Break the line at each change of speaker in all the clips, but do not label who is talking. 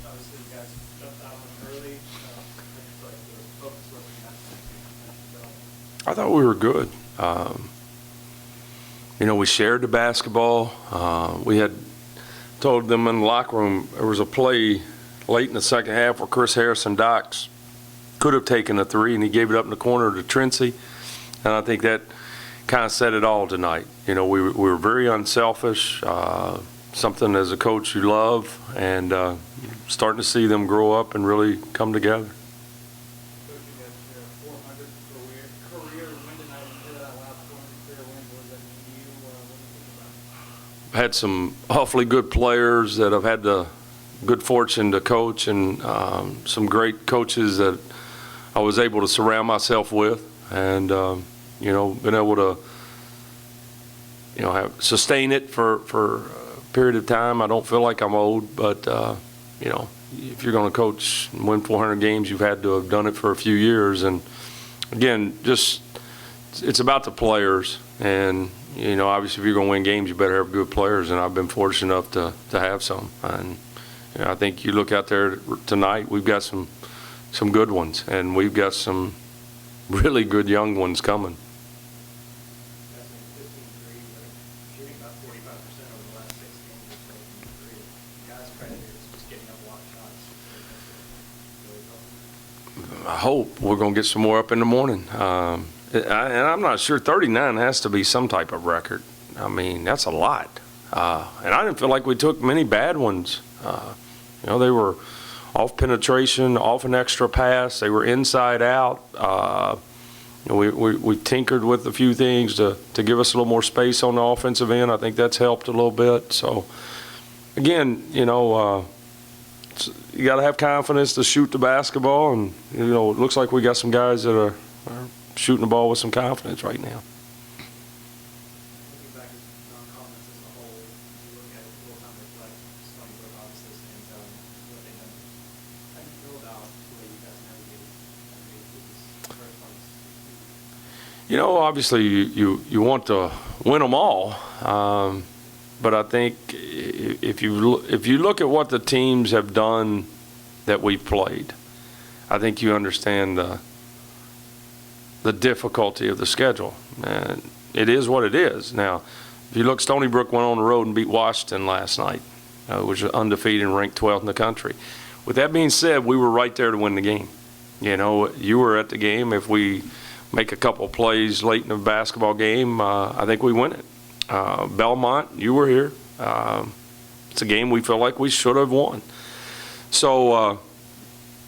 Obviously, you guys jumped out on them early. Like the focus was
I thought we were good. We shared the basketball. We had told them in the locker room there was a play late in the second half where Chris Harrison-Dox could have taken a three, and he gave it up in the corner to Trincy. And I think that kind of said it all tonight. We were very unselfish, something as a coach you love, and starting to see them grow up and really come together. Had some awfully good players that have had the good fortune to coach, and some great coaches that I was able to surround myself with, and been able to sustain it for a period of time. I don't feel like I'm old, but if you're going to coach and win 400 games, you've had to have done it for a few years. And again, just it's about the players, and obviously if you're going to win games, you better have good players, and I've been fortunate enough to have some. And I think you look out there tonight, we've got some good ones, and we've got some really good young ones coming. I hope we're going to get some more up in the morning. And I'm not sure 39 has to be some type of record. I mean, that's a lot. And I didn't feel like we took many bad ones. They were off penetration, off an extra pass. They were inside out. We tinkered with a few things to give us a little more space on the offensive end. I think that's helped a little bit. So, again, you got to have confidence to shoot the basketball. And, it looks like we got some guys that are shooting the ball with some confidence right now. Obviously you want to win them all, but I think if you look at what the teams have done that we played, I think you understand the difficulty of the schedule, and it is what it is. Now, if you look, Stony Brook went on the road and beat Washington last night, which is undefeated and ranked 12th in the country. With that being said, we were right there to win the game. You were at the game. If we make a couple of plays late in the basketball game, I think we win it. Belmont, you were here. It's a game we feel like we should have won. So,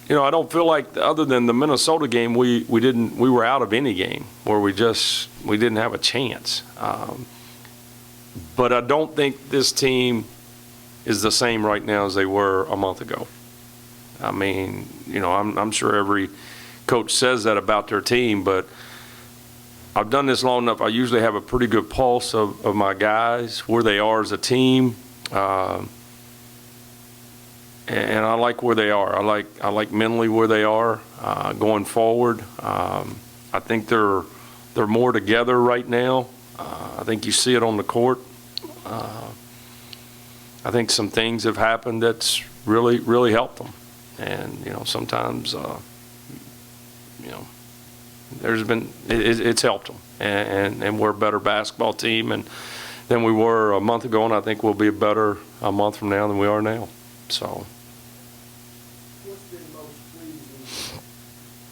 I don't feel like, other than the Minnesota game, we were out of any game where we didn't have a chance. But I don't think this team is the same right now as they were a month ago. I mean, I'm sure every coach says that about their team, but I've done this long enough. I usually have a pretty good pulse of my guys, where they are as a team, and I like where they are. I like mentally where they are going forward. I think they're more together right now. I think you see it on the court. I think some things have happened that's really helped them, and sometimes. It's helped them, and we're a better basketball team than we were a month ago, and I think we'll be better a month from now than we are now. So.
What's been most pleasing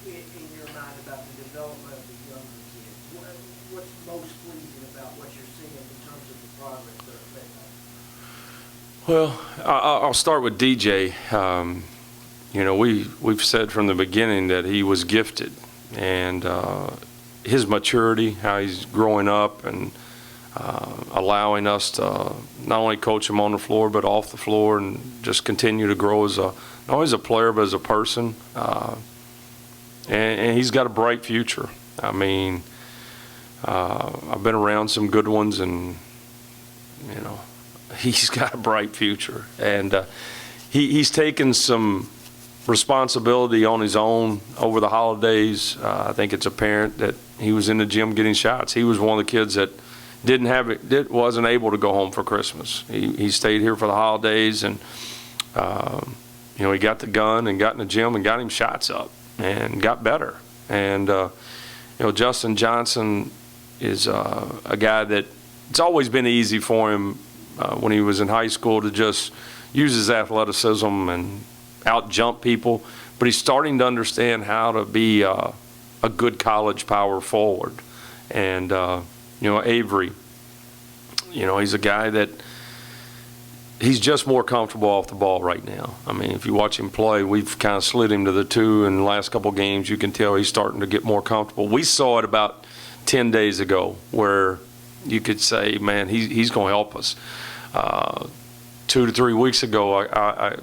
in your mind about the development of the younger kids? What's most pleasing about what you're seeing in terms of the progress that are making?
Well, I'll start with DJ. We've said from the beginning that he was gifted, and his maturity, how he's growing up, and allowing us to not only coach him on the floor but off the floor, and just continue to grow as not only as a player but as a person. And he's got a bright future. I mean, I've been around some good ones, and he's got a bright future, and he's taken some responsibility on his own over the holidays. I think it's apparent that he was in the gym getting shots. He was one of the kids that wasn't able to go home for Christmas. He stayed here for the holidays, and he got the gun and got in the gym and got him shots up and got better. And, Justin Johnson is a guy that it's always been easy for him when he was in high school to just use his athleticism and out-jump people. But he's starting to understand how to be a good college power forward. And, Avery, he's a guy that he's just more comfortable off the ball right now. I mean, if you watch him play, we've kind of slid him to the 2 in the last couple games. You can tell he's starting to get more comfortable. We saw it about 10 days ago where you could say, man, he's going to help us. 2 to 3 weeks ago,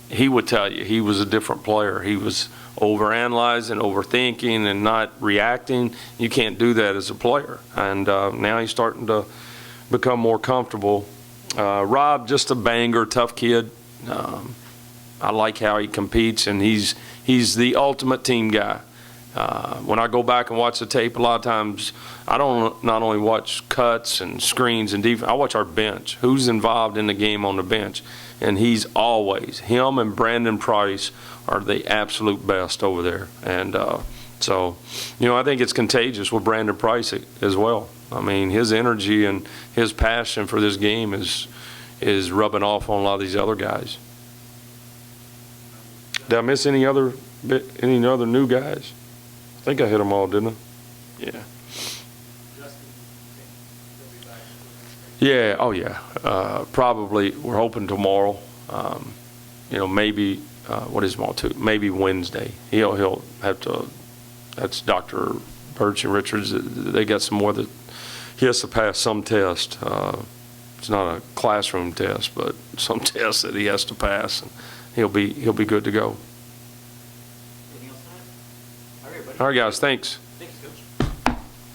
he would tell you he was a different player. He was overanalyzing, overthinking, and not reacting. You can't do that as a player. And now he's starting to become more comfortable. Rob, just a banger, tough kid. I like how he competes, and he's the ultimate team guy. When I go back and watch the tape, a lot of times I don't not only watch cuts and screens and defense, I watch our bench. Who's involved in the game on the bench? And he's always, him and Brandon Price are the absolute best over there. And so, I think it's contagious with Brandon Price as well. I mean, his energy and his passion for this game is rubbing off on a lot of these other guys. Did I miss any other new guys? I think I hit them all, didn't I? Yeah.
Justin, he'll be back.
Yeah. Oh, yeah. Probably. We're hoping tomorrow. Maybe what is tomorrow? Maybe Wednesday. He'll have to. That's Dr. Birch and Richards. They got some more that he has to pass some test. It's not a classroom test, but some test that he has to pass, and he'll be good to go.
Anything else tonight? All right, everybody.
All right, guys. Thanks.
Thanks, Coach.